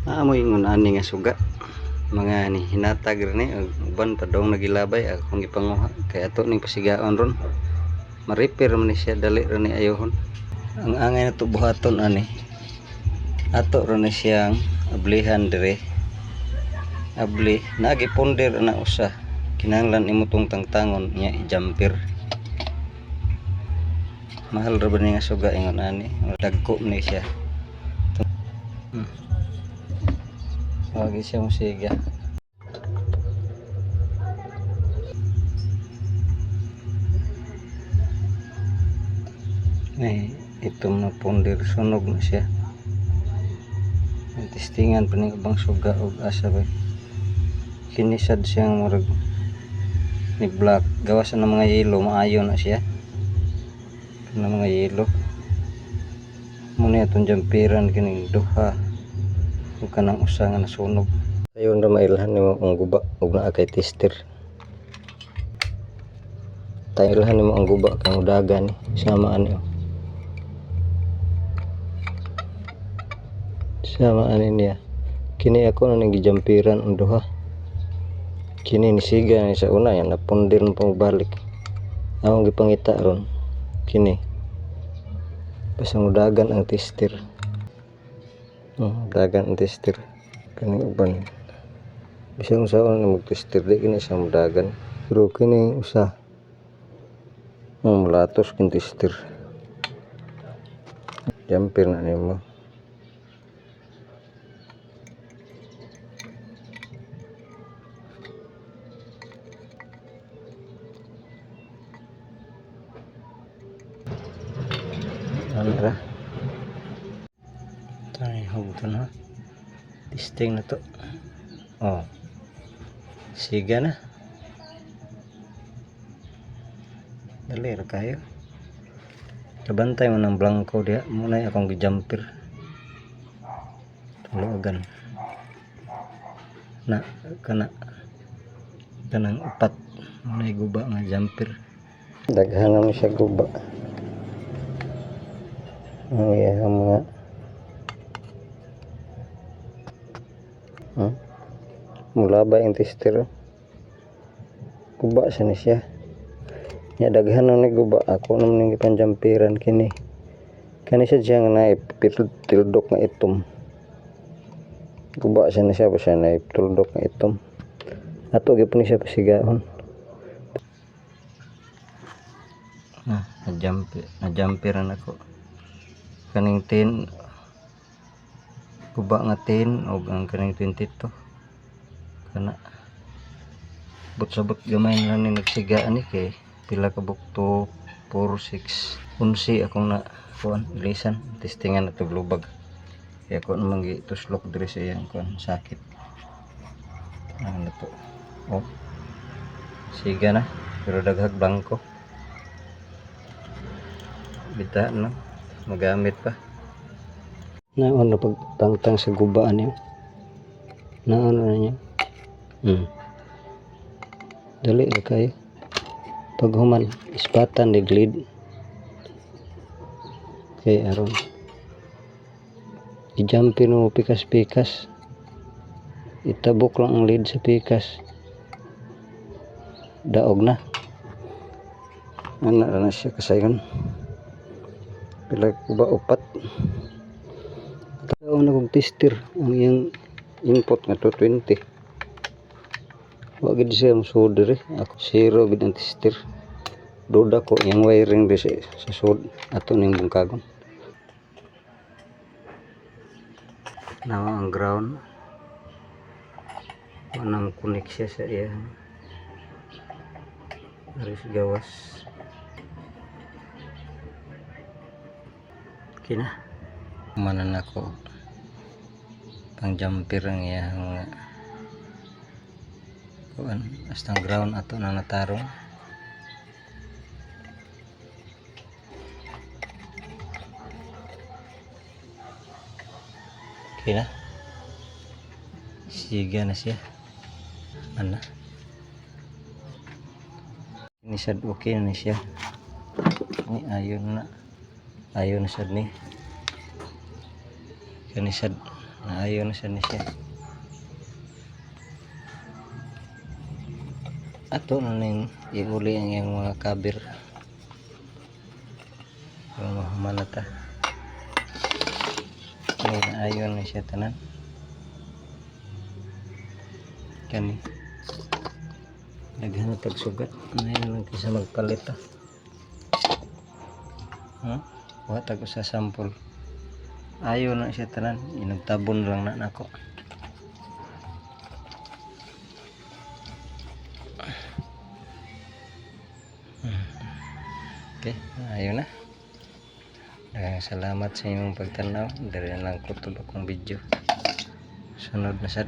Amoy ingon ani nga suga. Mga ni hinatag rin uban pa daw nagilabay akong gipanguha kay ato ning pasigaon ron. Ma-repair man ni siya dali rin ni ayohon. Ang angay na to buhaton ani. Ato rin ni siyang ablihan dire. Abli nagiponder na usa. Kinahanglan imutong tangtangon niya i-jumper. Mahal ra ba ni nga suga ingon ani. Dagko ni siya. Lagi siya musiga. Itong na ponder sunog na siya. Testingan pa ning ubang suga og asa ba. Kinisad siyang murag ni black gawas na mga yellow maayo na siya. Na mga yellow. Muna itong jampiran kining duha. Ug kanang usa nga nasunog. Ayon ra mailhan nimo ang guba ug naa kay tester. Tailhan nimo ang guba kang udagan ni sama ani. Sama ani niya. Kini ako na ning gijampiran ang duha. Kini ni siga ni sa una yan napundir pa balik. Akong gipangita ron. Kini. Pasang udagan ang tester. Dagan ang tester. Kani uban. Bisang usaon na mag-tester di kini sa mudagan. Pero kini usa. Mulatos kin tester. Jumper na nimo. Ano ra? Tayo hugutan ha. Testing na to. Oh. Siga na. Dali ra kayo. Kabantay mo ng blanco diha. Muna akong gijumper. Tulugan. Na kana kanang upat. Muna guba nga jumper. Daghan na mo siya guba. Oh yeah, mga mula ba yung tester guba sa ni siya nya daghan na ni guba ako naman yung ipanjampiran kini siya nga naipitildok nga itom guba sa ni siya basta naipitildok nga itom ato gipon ni siya pasigaon na-jumperan ako kaning 10 guba nga 10 og ang kaning 22 kana but-sabot gamay na ni nagsigaan ni kay pila ka bukto 4 6 11 akong na kuan ilisan testingan na tuglubag kaya ako namang gituslok diri sa iyang kuan sakit ano to oh siga na pero daghag bangko bita no magamit pa naon na pagtangtang sa gubaan niyo naon na niya dali na kayo pag human ispatan ni glid kay aron i-jumpin mo pikas-pikas itabok lang ang lead sa pikas daog na na siya kasayon pila ko ba upat taon na kong tester ang iyang input nga 220 wag gid siya solder ako zero gid ang tester duda ko yung wiring di sa sud ato ning bungkagon nawa ang ground wanang connect siya sa iya aris gawas kina manan ako pang jumper ang iyang kuan astang ground ato na natarong kina siga na siya ana ini sad okay na siya ni ayon na sad ni kani sad Naayo na siya ni siya. Ato na ning iuli ang iyang mga kabir. Yung mga manata. May naayo na siya tanan. Kani. Naghanap tag sugat. Ngayon lang kisa magpalit ah. Wa tag sa sample. Ayo na siya tanan. Inagtabon lang na nako. Okay, ayun na. Salamat sa inyong pagtanaw. Dali na lang ko tulog kong video. Sunod na sad.